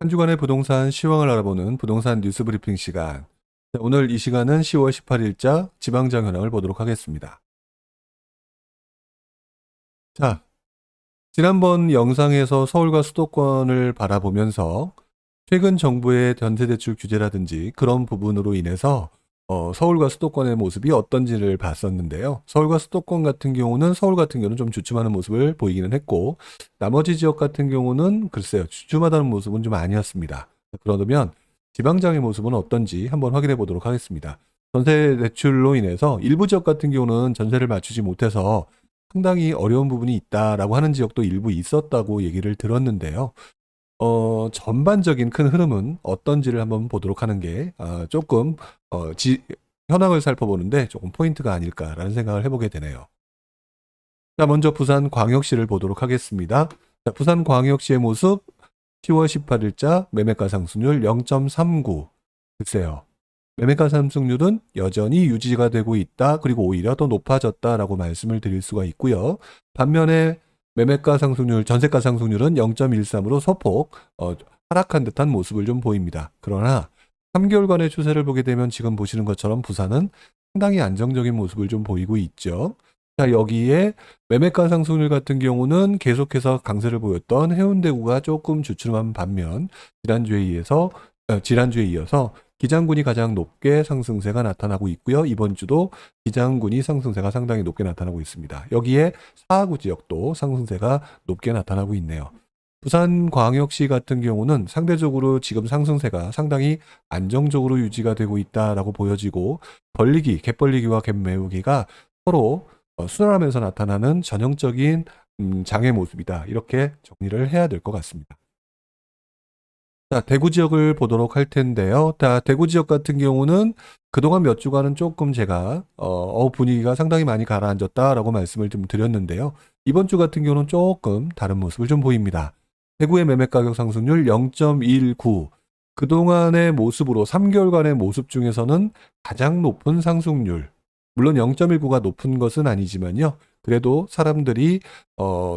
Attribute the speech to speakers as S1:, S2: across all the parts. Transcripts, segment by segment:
S1: 한 주간의 부동산 시황을 알아보는 부동산 뉴스 브리핑 시간. 자, 오늘 이 시간은 10월 18일자 지방장 현황을 보도록 하겠습니다. 자, 지난번 영상에서 서울과 수도권을 바라보면서 최근 정부의 전세대출 규제라든지 그런 부분으로 인해서 서울과 수도권의 모습이 어떤지를 봤었는데요. 서울 같은 경우는 좀 주춤하는 모습을 보이기는 했고, 나머지 지역 같은 경우는 글쎄요, 주춤하다는 모습은 좀 아니었습니다. 그러면 지방장의 모습은 어떤지 한번 확인해 보도록 하겠습니다. 전세 대출로 인해서 일부 지역 같은 경우는 전세를 맞추지 못해서 상당히 어려운 부분이 있다라고 하는 지역도 일부 있었다고 얘기를 들었는데요. 전반적인 큰 흐름은 어떤지를 한번 보도록 하는 게 조금 현황을 살펴보는데 조금 포인트가 아닐까라는 생각을 해보게 되네요. 자, 먼저 부산광역시를 보도록 하겠습니다. 자, 부산광역시의 모습 10월 18일자 매매가 상승률 0.39. 글쎄요. 매매가 상승률은 여전히 유지가 되고 있다. 그리고 오히려 더 높아졌다라고 말씀을 드릴 수가 있고요. 반면에 매매가 상승률, 전세가 상승률은 0.13으로 소폭 하락한 듯한 모습을 좀 보입니다. 그러나 3개월간의 추세를 보게 되면 지금 보시는 것처럼 부산은 상당히 안정적인 모습을 좀 보이고 있죠. 자, 여기에 매매가 상승률 같은 경우는 계속해서 강세를 보였던 해운대구가 조금 주춤한 반면 지난주에 이어서 기장군이 가장 높게 상승세가 나타나고 있고요. 이번 주도 기장군이 상승세가 상당히 높게 나타나고 있습니다. 여기에 사하구 지역도 상승세가 높게 나타나고 있네요. 부산광역시 같은 경우는 상대적으로 지금 상승세가 상당히 안정적으로 유지가 되고 있다라고 보여지고 갭벌리기와 갭매우기가 서로 순환하면서 나타나는 전형적인 장의 모습이다. 이렇게 정리를 해야 될 것 같습니다. 자, 대구 지역을 보도록 할 텐데요. 자, 대구 지역 같은 경우는 그동안 몇 주간은 조금 제가 분위기가 상당히 많이 가라앉았다라고 말씀을 좀 드렸는데요. 이번 주 같은 경우는 조금 다른 모습을 좀 보입니다. 대구의 매매 가격 상승률 0.19. 그동안의 모습으로 3개월간의 모습 중에서는 가장 높은 상승률. 물론 0.19가 높은 것은 아니지만요. 그래도 사람들이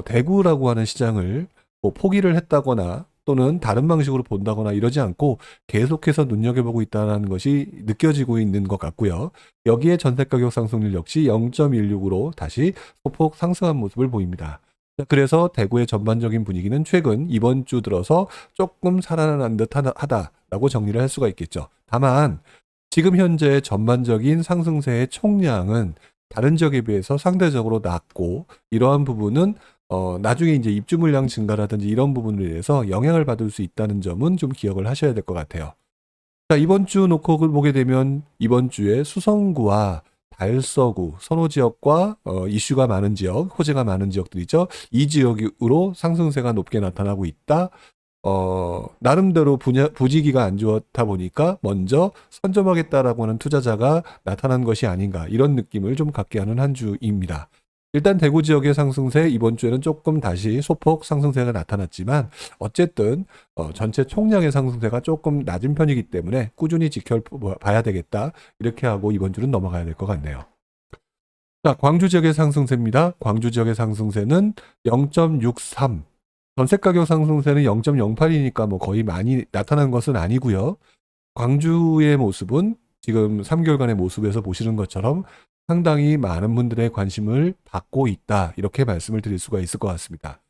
S1: 대구라고 하는 시장을 뭐 포기를 했다거나 또는 다른 방식으로 본다거나 이러지 않고 계속해서 눈여겨보고 있다는 것이 느껴지고 있는 것 같고요. 여기에 전세가격 상승률 역시 0.16으로 다시 소폭 상승한 모습을 보입니다. 그래서 대구의 전반적인 분위기는 최근 이번 주 들어서 조금 살아난 듯 하다라고 정리를 할 수가 있겠죠. 다만 지금 현재 전반적인 상승세의 총량은 다른 지역에 비해서 상대적으로 낮고 이러한 부분은 나중에 이제 입주 물량 증가라든지 이런 부분에 대해서 영향을 받을 수 있다는 점은 좀 기억을 하셔야 될 것 같아요. 자, 이번 주 놓고 보게 되면 이번 주에 수성구와 달서구, 선호 지역과 이슈가 많은 지역, 호재가 많은 지역들이죠. 이 지역으로 상승세가 높게 나타나고 있다. 나름대로 부지기가 안 좋다 보니까 먼저 선점하겠다라고 하는 투자자가 나타난 것이 아닌가 이런 느낌을 좀 갖게 하는 한 주입니다. 일단 대구 지역의 상승세 이번 주에는 조금 다시 소폭 상승세가 나타났지만 어쨌든 전체 총량의 상승세가 조금 낮은 편이기 때문에 꾸준히 지켜봐야 되겠다 이렇게 하고 이번 주는 넘어가야 될 것 같네요. 자, 광주 지역의 상승세입니다. 광주 지역의 상승세는 0.63. 전세 가격 상승세는 0.08이니까 뭐 거의 많이 나타난 것은 아니고요. 광주의 모습은 지금 3개월간의 모습에서 보시는 것처럼 상당히 많은 분들의 관심을 받고 있다. 이렇게 말씀을 드릴 수가 있을 것 같습니다.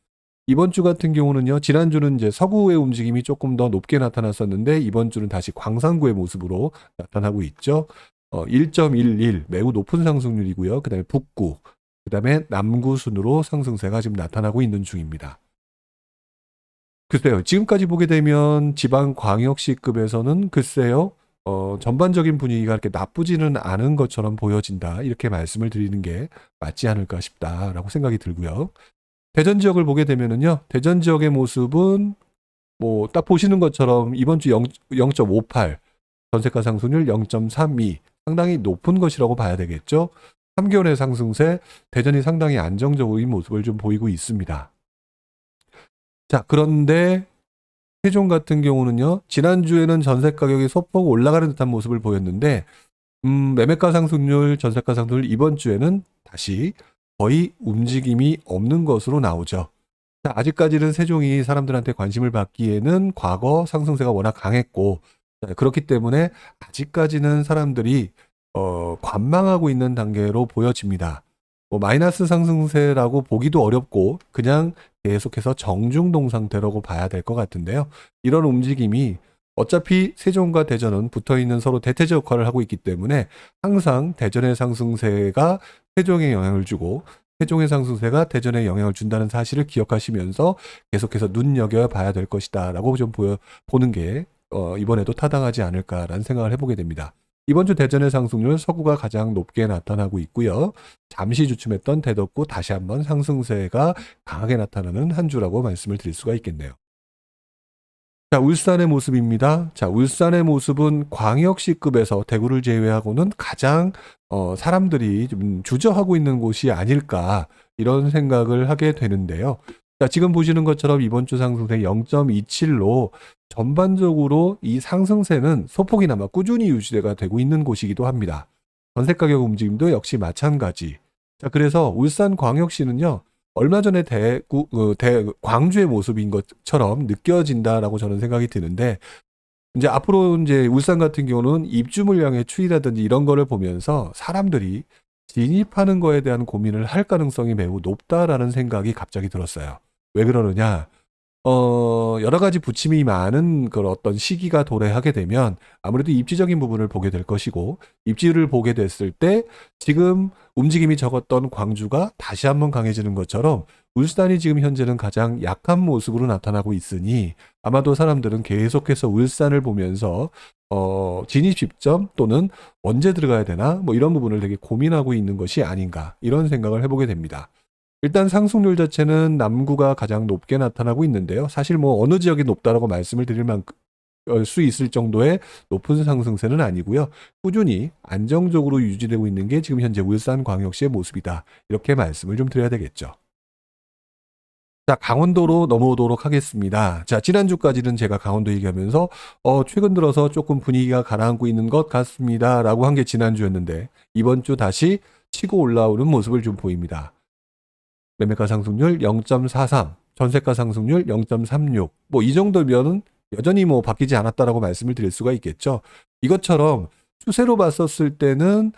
S1: 이번 주 같은 경우는요, 지난주는 이제 서구의 움직임이 조금 더 높게 나타났었는데, 이번 주는 다시 광산구의 모습으로 나타나고 있죠. 1.11 매우 높은 상승률이고요. 그 다음에 북구, 그 다음에 남구 순으로 상승세가 지금 나타나고 있는 중입니다. 글쎄요, 지금까지 보게 되면 지방 광역시급에서는 글쎄요, 전반적인 분위기가 그렇게 나쁘지는 않은 것처럼 보여진다. 이렇게 말씀을 드리는 게 맞지 않을까 싶다라고 생각이 들고요. 대전 지역을 보게 되면은요, 대전 지역의 모습은 뭐 딱 보시는 것처럼 이번 주 0.58, 전세가 상승률 0.32, 상당히 높은 것이라고 봐야 되겠죠. 3개월의 상승세, 대전이 상당히 안정적인 모습을 좀 보이고 있습니다. 자, 그런데 세종 같은 경우는요, 지난주에는 전세 가격이 소폭 올라가는 듯한 모습을 보였는데, 매매가 상승률, 전세가 상승률 이번 주에는 다시 거의 움직임이 없는 것으로 나오죠. 자, 아직까지는 세종이 사람들한테 관심을 받기에는 과거 상승세가 워낙 강했고, 자, 그렇기 때문에 아직까지는 사람들이 관망하고 있는 단계로 보여집니다. 뭐 마이너스 상승세라고 보기도 어렵고 그냥 계속해서 정중동 상태라고 봐야 될 것 같은데요. 이런 움직임이 어차피 세종과 대전은 붙어있는 서로 대체적 역할을 하고 있기 때문에 항상 대전의 상승세가 세종에 영향을 주고 세종의 상승세가 대전에 영향을 준다는 사실을 기억하시면서 계속해서 눈여겨봐야 될 것이다 라고 좀 보는 게 이번에도 타당하지 않을까라는 생각을 해보게 됩니다. 이번 주 대전의 상승률 서구가 가장 높게 나타나고 있고요. 잠시 주춤했던 대덕구 다시 한번 상승세가 강하게 나타나는 한 주라고 말씀을 드릴 수가 있겠네요. 자, 울산의 모습입니다. 자, 울산의 모습은 광역시급에서 대구를 제외하고는 가장 사람들이 좀 주저하고 있는 곳이 아닐까 이런 생각을 하게 되는데요. 자, 지금 보시는 것처럼 이번 주 상승세 0.27로 전반적으로 이 상승세는 소폭이나마 꾸준히 유지가 되고 있는 곳이기도 합니다. 전세 가격 움직임도 역시 마찬가지. 자, 그래서 울산광역시는요. 얼마 전에 광주의 모습인 것처럼 느껴진다라고 저는 생각이 드는데, 이제 앞으로 이제 울산 같은 경우는 입주 물량의 추이라든지 이런 거를 보면서 사람들이 진입하는 거에 대한 고민을 할 가능성이 매우 높다라는 생각이 갑자기 들었어요. 왜 그러느냐? 여러 가지 부침이 많은 그런 어떤 시기가 도래하게 되면 아무래도 입지적인 부분을 보게 될 것이고, 입지를 보게 됐을 때 지금 움직임이 적었던 광주가 다시 한번 강해지는 것처럼 울산이 지금 현재는 가장 약한 모습으로 나타나고 있으니 아마도 사람들은 계속해서 울산을 보면서 진입 시점 또는 언제 들어가야 되나 뭐 이런 부분을 되게 고민하고 있는 것이 아닌가 이런 생각을 해보게 됩니다. 일단 상승률 자체는 남구가 가장 높게 나타나고 있는데요. 사실 뭐 어느 지역이 높다라고 말씀을 드릴 수 있을 정도의 높은 상승세는 아니고요. 꾸준히 안정적으로 유지되고 있는 게 지금 현재 울산광역시의 모습이다. 이렇게 말씀을 좀 드려야 되겠죠. 자, 강원도로 넘어오도록 하겠습니다. 자, 지난주까지는 제가 강원도 얘기하면서 최근 들어서 조금 분위기가 가라앉고 있는 것 같습니다. 라고 한 게 지난주였는데 이번 주 다시 치고 올라오는 모습을 좀 보입니다. 매매가 상승률 0.43, 전세가 상승률 0.36. 뭐 이 정도면은 여전히 뭐 바뀌지 않았다라고 말씀을 드릴 수가 있겠죠. 이것처럼 추세로 봤었을 때는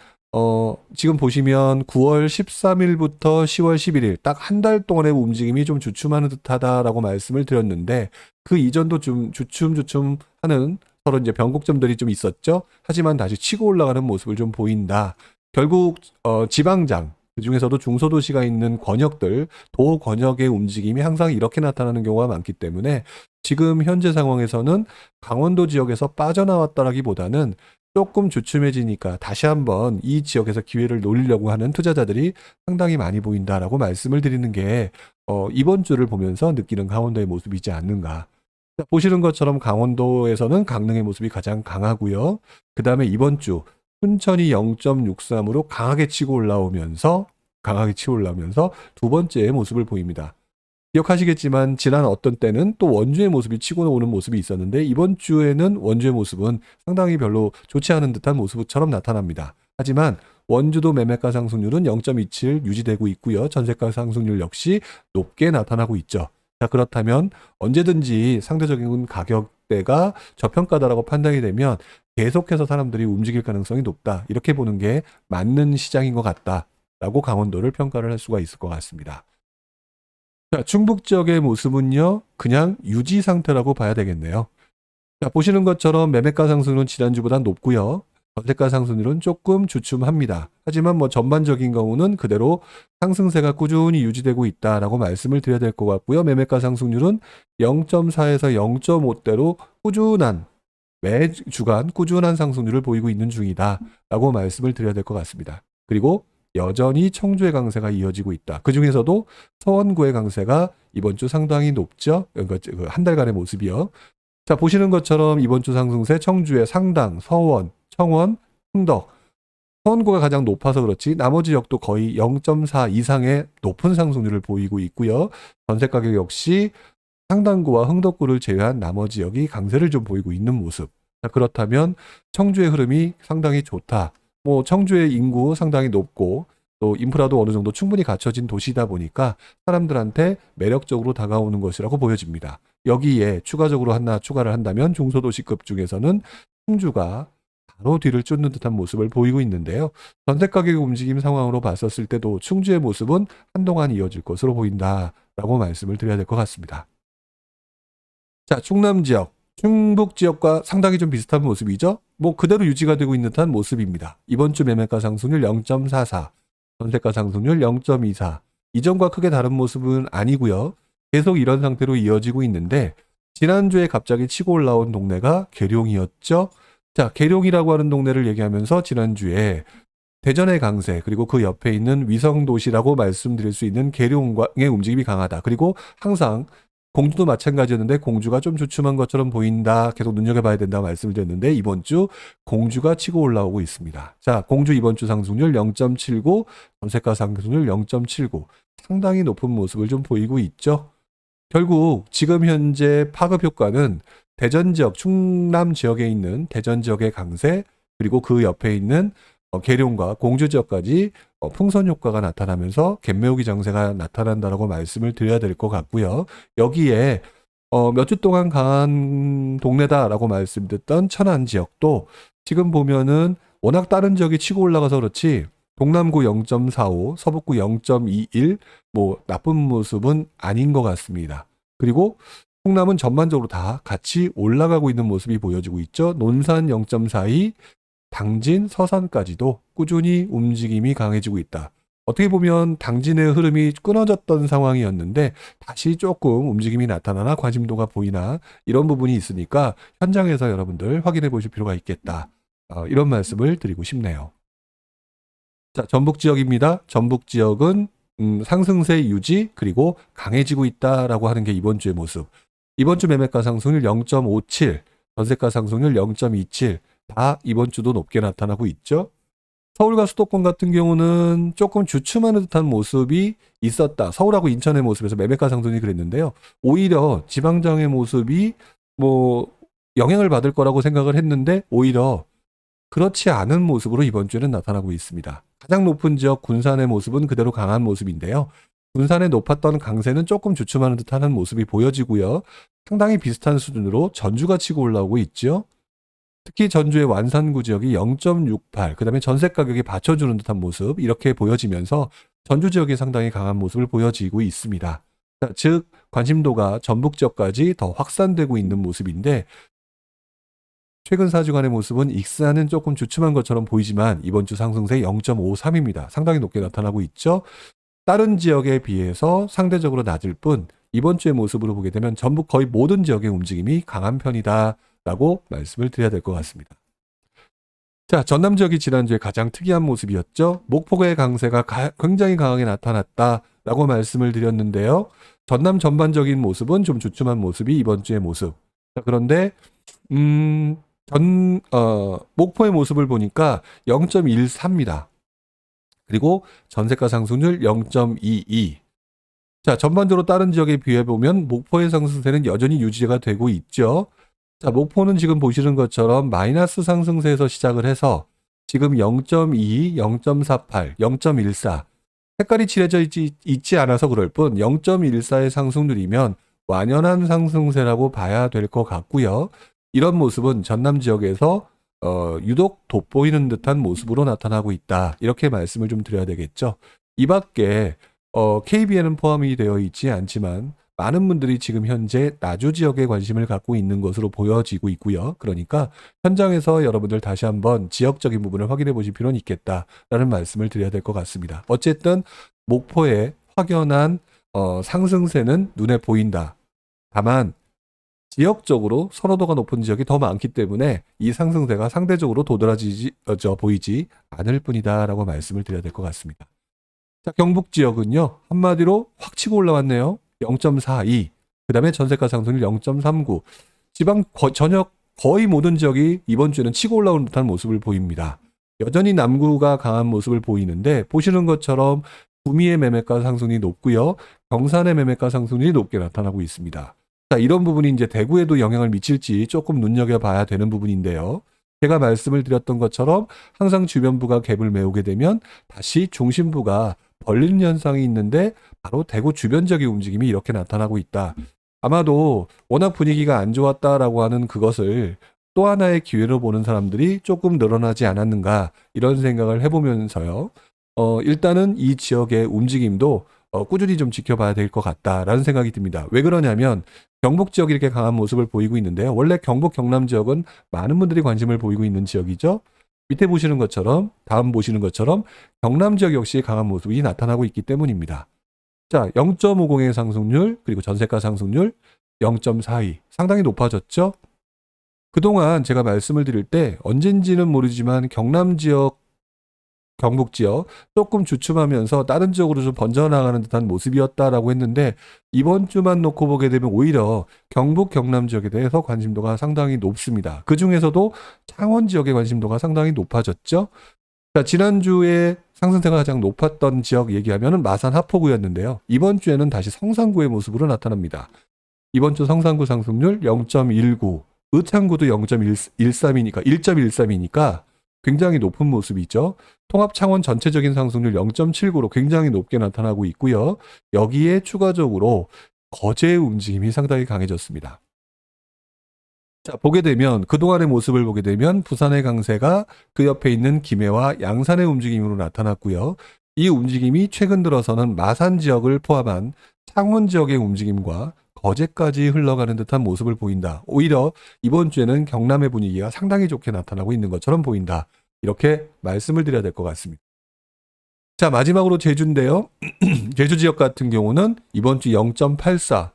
S1: 지금 보시면 9월 13일부터 10월 11일 딱 한 달 동안의 움직임이 좀 주춤하는 듯하다라고 말씀을 드렸는데 그 이전도 좀 주춤하는 서로 이제 변곡점들이 좀 있었죠. 하지만 다시 치고 올라가는 모습을 좀 보인다. 결국 지방장 그 중에서도 중소도시가 있는 권역들, 도 권역의 움직임이 항상 이렇게 나타나는 경우가 많기 때문에 지금 현재 상황에서는 강원도 지역에서 빠져나왔다라기보다는 조금 주춤해지니까 다시 한번 이 지역에서 기회를 노리려고 하는 투자자들이 상당히 많이 보인다라고 말씀을 드리는 게 이번 주를 보면서 느끼는 강원도의 모습이지 않는가. 보시는 것처럼 강원도에서는 강릉의 모습이 가장 강하고요. 그 다음에 이번 주 순천이 0.63으로 강하게 치고 올라오면서 두 번째의 모습을 보입니다. 기억하시겠지만 지난 어떤 때는 또 원주의 모습이 치고 오는 모습이 있었는데 이번 주에는 원주의 모습은 상당히 별로 좋지 않은 듯한 모습처럼 나타납니다. 하지만 원주도 매매가 상승률은 0.27 유지되고 있고요. 전세가 상승률 역시 높게 나타나고 있죠. 자, 그렇다면 언제든지 상대적인 가격대가 저평가다라고 판단이 되면 계속해서 사람들이 움직일 가능성이 높다. 이렇게 보는 게 맞는 시장인 것 같다라고 강원도를 평가를 할 수가 있을 것 같습니다. 자, 충북 지역의 모습은요, 그냥 유지 상태라고 봐야 되겠네요. 자, 보시는 것처럼 매매가 상승률은 지난주보다 높고요. 전세가 상승률은 조금 주춤합니다. 하지만 뭐 전반적인 경우는 그대로 상승세가 꾸준히 유지되고 있다라고 말씀을 드려야 될 것 같고요. 매매가 상승률은 0.4에서 0.5대로 매 주간 꾸준한 상승률을 보이고 있는 중이다라고 말씀을 드려야 될 것 같습니다. 그리고 여전히 청주의 강세가 이어지고 있다. 그 중에서도 서원구의 강세가 이번 주 상당히 높죠. 그러니까 한 달간의 모습이요. 자, 보시는 것처럼 이번 주 상승세 청주의 상당, 서원, 청원, 흥덕. 서원구가 가장 높아서 그렇지 나머지 지역도 거의 0.4 이상의 높은 상승률을 보이고 있고요. 전세 가격 역시 상당구와 흥덕구를 제외한 나머지 지역이 강세를 좀 보이고 있는 모습. 자, 그렇다면 청주의 흐름이 상당히 좋다. 뭐 청주의 인구 상당히 높고 또 인프라도 어느 정도 충분히 갖춰진 도시다 보니까 사람들한테 매력적으로 다가오는 것이라고 보여집니다. 여기에 추가적으로 하나 추가를 한다면 중소도시급 중에서는 충주가 바로 뒤를 쫓는 듯한 모습을 보이고 있는데요. 전세 가격 움직임 상황으로 봤었을 때도 충주의 모습은 한동안 이어질 것으로 보인다라고 말씀을 드려야 될 것 같습니다. 자, 충남 지역, 충북 지역과 상당히 좀 비슷한 모습이죠. 뭐 그대로 유지가 되고 있는 듯한 모습입니다. 이번 주 매매가 상승률 0.44, 전세가 상승률 0.24. 이전과 크게 다른 모습은 아니고요. 계속 이런 상태로 이어지고 있는데 지난주에 갑자기 치고 올라온 동네가 계룡이었죠. 자, 계룡이라고 하는 동네를 얘기하면서 지난주에 대전의 강세 그리고 그 옆에 있는 위성도시라고 말씀드릴 수 있는 계룡의 움직임이 강하다. 그리고 항상 공주도 마찬가지였는데 공주가 좀 주춤한 것처럼 보인다. 계속 눈여겨봐야 된다고 말씀을 드렸는데 이번 주 공주가 치고 올라오고 있습니다. 자, 공주 이번 주 상승률 0.79, 전세가 상승률 0.79. 상당히 높은 모습을 좀 보이고 있죠. 결국 지금 현재 파급 효과는 대전 지역, 충남 지역에 있는 대전 지역의 강세 그리고 그 옆에 있는 계룡과 공주 지역까지 풍선 효과가 나타나면서 갯매우기 장세가 나타난다라고 말씀을 드려야 될 것 같고요. 여기에 몇 주 동안 강한 동네다라고 말씀드렸던 천안 지역도 지금 보면은 워낙 다른 지역이 치고 올라가서 그렇지 동남구 0.45, 서북구 0.21 뭐 나쁜 모습은 아닌 것 같습니다. 그리고 충남은 전반적으로 다 같이 올라가고 있는 모습이 보여지고 있죠. 논산 0.42, 당진, 서산까지도 꾸준히 움직임이 강해지고 있다. 어떻게 보면 당진의 흐름이 끊어졌던 상황이었는데 다시 조금 움직임이 나타나나 관심도가 보이나 이런 부분이 있으니까 현장에서 여러분들 확인해 보실 필요가 있겠다. 이런 말씀을 드리고 싶네요. 자, 전북 지역입니다. 전북 지역은 상승세 유지 그리고 강해지고 있다라고 하는 게 이번 주의 모습. 이번 주 매매가 상승률 0.57, 전세가 상승률 0.27. 다 이번 주도 높게 나타나고 있죠. 서울과 수도권 같은 경우는 조금 주춤하는 듯한 모습이 있었다. 서울하고 인천의 모습에서 매매가 상승이 그랬는데요. 오히려 지방장의 모습이 뭐 영향을 받을 거라고 생각을 했는데 오히려 그렇지 않은 모습으로 이번 주에는 나타나고 있습니다. 가장 높은 지역 군산의 모습은 그대로 강한 모습인데요. 군산의 높았던 강세는 조금 주춤하는 듯한 모습이 보여지고요. 상당히 비슷한 수준으로 전주가 치고 올라오고 있죠. 특히 전주의 완산구 지역이 0.68, 그 다음에 전세 가격이 받쳐주는 듯한 모습 이렇게 보여지면서 전주 지역이 상당히 강한 모습을 보여지고 있습니다. 즉 관심도가 전북 지역까지 더 확산되고 있는 모습인데 최근 4주간의 모습은 익산은 조금 주춤한 것처럼 보이지만 이번 주 상승세 0.53입니다. 상당히 높게 나타나고 있죠. 다른 지역에 비해서 상대적으로 낮을 뿐 이번 주의 모습으로 보게 되면 전북 거의 모든 지역의 움직임이 강한 편이다 라고 말씀을 드려야 될 것 같습니다. 자, 전남 지역이 지난주에 가장 특이한 모습이었죠. 목포의 강세가 굉장히 강하게 나타났다라고 말씀을 드렸는데요. 전남 전반적인 모습은 좀 주춤한 모습이 이번 주의 모습. 자, 그런데 목포의 모습을 보니까 0.14입니다. 그리고 전세가 상승률 0.22. 자, 전반적으로 다른 지역에 비해 보면 목포의 상승세는 여전히 유지가 되고 있죠. 자, 목포는 지금 보시는 것처럼 마이너스 상승세에서 시작을 해서 지금 0.22, 0.48, 0.14 색깔이 칠해져 있지 않아서 그럴 뿐 0.14의 상승률이면 완연한 상승세라고 봐야 될 것 같고요. 이런 모습은 전남 지역에서 유독 돋보이는 듯한 모습으로 나타나고 있다. 이렇게 말씀을 좀 드려야 되겠죠. 이 밖에 KB에는 포함이 되어 있지 않지만 많은 분들이 지금 현재 나주 지역에 관심을 갖고 있는 것으로 보여지고 있고요. 그러니까 현장에서 여러분들 다시 한번 지역적인 부분을 확인해 보실 필요는 있겠다라는 말씀을 드려야 될 것 같습니다. 어쨌든 목포의 확연한 상승세는 눈에 보인다. 다만 지역적으로 선호도가 높은 지역이 더 많기 때문에 이 상승세가 상대적으로 보이지 않을 뿐이다라고 말씀을 드려야 될 것 같습니다. 자, 경북 지역은요. 한마디로 확 치고 올라왔네요. 0.42. 그 다음에 전세가 상승률 0.39. 지방 전역 거의 모든 지역이 이번 주에는 치고 올라오는 듯한 모습을 보입니다. 여전히 남구가 강한 모습을 보이는데 보시는 것처럼 구미의 매매가 상승률이 높고요. 경산의 매매가 상승률이 높게 나타나고 있습니다. 자, 이런 부분이 이제 대구에도 영향을 미칠지 조금 눈여겨봐야 되는 부분인데요. 제가 말씀을 드렸던 것처럼 항상 주변부가 갭을 메우게 되면 다시 중심부가 벌리는 현상이 있는데 바로 대구 주변 지역의 움직임이 이렇게 나타나고 있다. 아마도 워낙 분위기가 안 좋았다라고 하는 그것을 또 하나의 기회로 보는 사람들이 조금 늘어나지 않았는가 이런 생각을 해보면서요. 일단은 이 지역의 움직임도 꾸준히 좀 지켜봐야 될 것 같다라는 생각이 듭니다. 왜 그러냐면 경북 지역이 이렇게 강한 모습을 보이고 있는데요. 원래 경북 경남 지역은 많은 분들이 관심을 보이고 있는 지역이죠. 밑에 보시는 것처럼 다음 보시는 것처럼 경남 지역 역시 강한 모습이 나타나고 있기 때문입니다. 자, 0.50의 상승률 그리고 전세가 상승률 0.42 상당히 높아졌죠. 그동안 제가 말씀을 드릴 때 언젠지는 모르지만 경남 지역 경북 지역 조금 주춤하면서 다른 지역으로 좀 번져나가는 듯한 모습이었다라고 했는데 이번 주만 놓고 보게 되면 오히려 경북 경남 지역에 대해서 관심도가 상당히 높습니다. 그 중에서도 창원 지역의 관심도가 상당히 높아졌죠. 자, 지난주에 상승세가 가장 높았던 지역 얘기하면 마산 하포구였는데요. 이번 주에는 다시 성산구의 모습으로 나타납니다. 이번 주 성산구 상승률 0.19, 의창구도 0.13이니까 1.13이니까 굉장히 높은 모습이죠. 통합 창원 전체적인 상승률 0.79로 굉장히 높게 나타나고 있고요. 여기에 추가적으로 거제의 움직임이 상당히 강해졌습니다. 자, 보게 되면 그동안의 모습을 보게 되면 부산의 강세가 그 옆에 있는 김해와 양산의 움직임으로 나타났고요. 이 움직임이 최근 들어서는 마산 지역을 포함한 창원 지역의 움직임과 거제까지 흘러가는 듯한 모습을 보인다. 오히려 이번 주에는 경남의 분위기가 상당히 좋게 나타나고 있는 것처럼 보인다. 이렇게 말씀을 드려야 될 것 같습니다. 자, 마지막으로 제주인데요. 제주 지역 같은 경우는 이번 주 0.84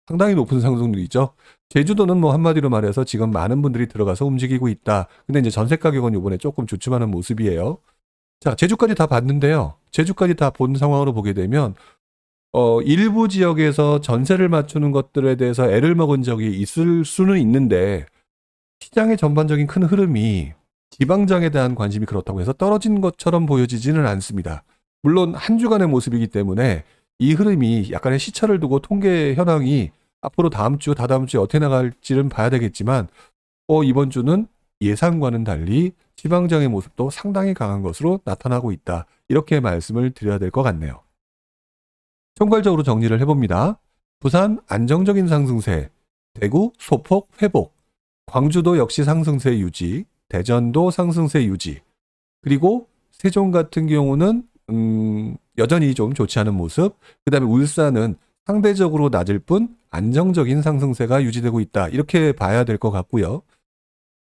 S1: 상당히 높은 상승률이죠. 제주도는 뭐 한마디로 말해서 지금 많은 분들이 들어가서 움직이고 있다. 근데 이제 전세 가격은 이번에 조금 주춤하는 모습이에요. 자, 제주까지 다 봤는데요. 제주까지 다 본 상황으로 보게 되면 일부 지역에서 전세를 맞추는 것들에 대해서 애를 먹은 적이 있을 수는 있는데 시장의 전반적인 큰 흐름이 지방장에 대한 관심이 그렇다고 해서 떨어진 것처럼 보여지지는 않습니다. 물론 한 주간의 모습이기 때문에 이 흐름이 약간의 시차를 두고 통계 현황이 앞으로 다음 주, 다다음 주에 어떻게 나갈지는 봐야 되겠지만 이번 주는 예상과는 달리 지방장의 모습도 상당히 강한 것으로 나타나고 있다. 이렇게 말씀을 드려야 될 것 같네요. 총괄적으로 정리를 해봅니다. 부산 안정적인 상승세, 대구 소폭 회복, 광주도 역시 상승세 유지, 대전도 상승세 유지, 그리고 세종 같은 경우는 여전히 좀 좋지 않은 모습, 그 다음에 울산은 상대적으로 낮을 뿐 안정적인 상승세가 유지되고 있다. 이렇게 봐야 될 것 같고요.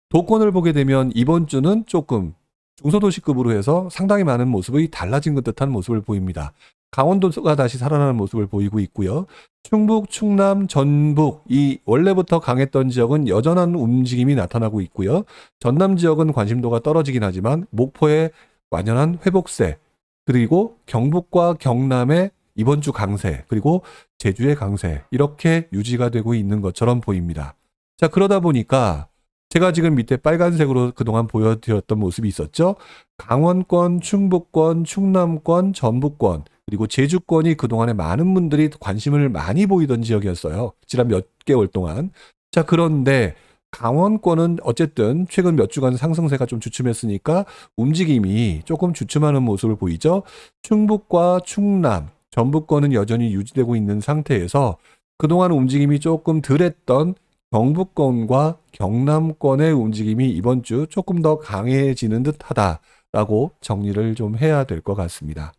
S1: 도권을 보게 되면 이번 주는 조금 중소도시급으로 해서 상당히 많은 모습이 달라진 것 듯한 모습을 보입니다. 강원도가 다시 살아나는 모습을 보이고 있고요. 충북, 충남, 전북 이 원래부터 강했던 지역은 여전한 움직임이 나타나고 있고요. 전남 지역은 관심도가 떨어지긴 하지만 목포의 완연한 회복세, 그리고 경북과 경남의 이번 주 강세, 그리고 제주의 강세 이렇게 유지가 되고 있는 것처럼 보입니다. 자, 그러다 보니까 제가 지금 밑에 빨간색으로 그동안 보여드렸던 모습이 있었죠. 강원권, 충북권, 충남권, 전북권 그리고 제주권이 그동안에 많은 분들이 관심을 많이 보이던 지역이었어요. 지난 몇 개월 동안. 자, 그런데 강원권은 어쨌든 최근 몇 주간 상승세가 좀 주춤했으니까 움직임이 조금 주춤하는 모습을 보이죠. 충북과 충남, 전북권은 여전히 유지되고 있는 상태에서 그동안 움직임이 조금 덜했던 경북권과 경남권의 움직임이 이번 주 조금 더 강해지는 듯하다라고 정리를 좀 해야 될 것 같습니다.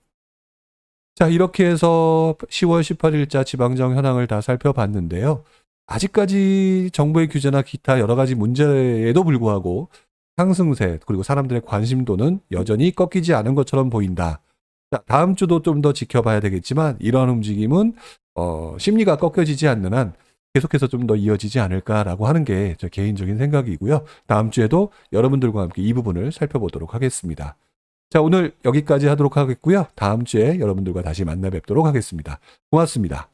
S1: 자, 이렇게 해서 10월 18일자 지방정 현황을 다 살펴봤는데요. 아직까지 정부의 규제나 기타 여러 가지 문제에도 불구하고 상승세 그리고 사람들의 관심도는 여전히 꺾이지 않은 것처럼 보인다. 자, 다음 주도 좀 더 지켜봐야 되겠지만 이러한 움직임은 심리가 꺾여지지 않는 한 계속해서 좀 더 이어지지 않을까라고 하는 게 제 개인적인 생각이고요. 다음 주에도 여러분들과 함께 이 부분을 살펴보도록 하겠습니다. 자, 오늘 여기까지 하도록 하겠고요. 다음 주에 여러분들과 다시 만나 뵙도록 하겠습니다. 고맙습니다.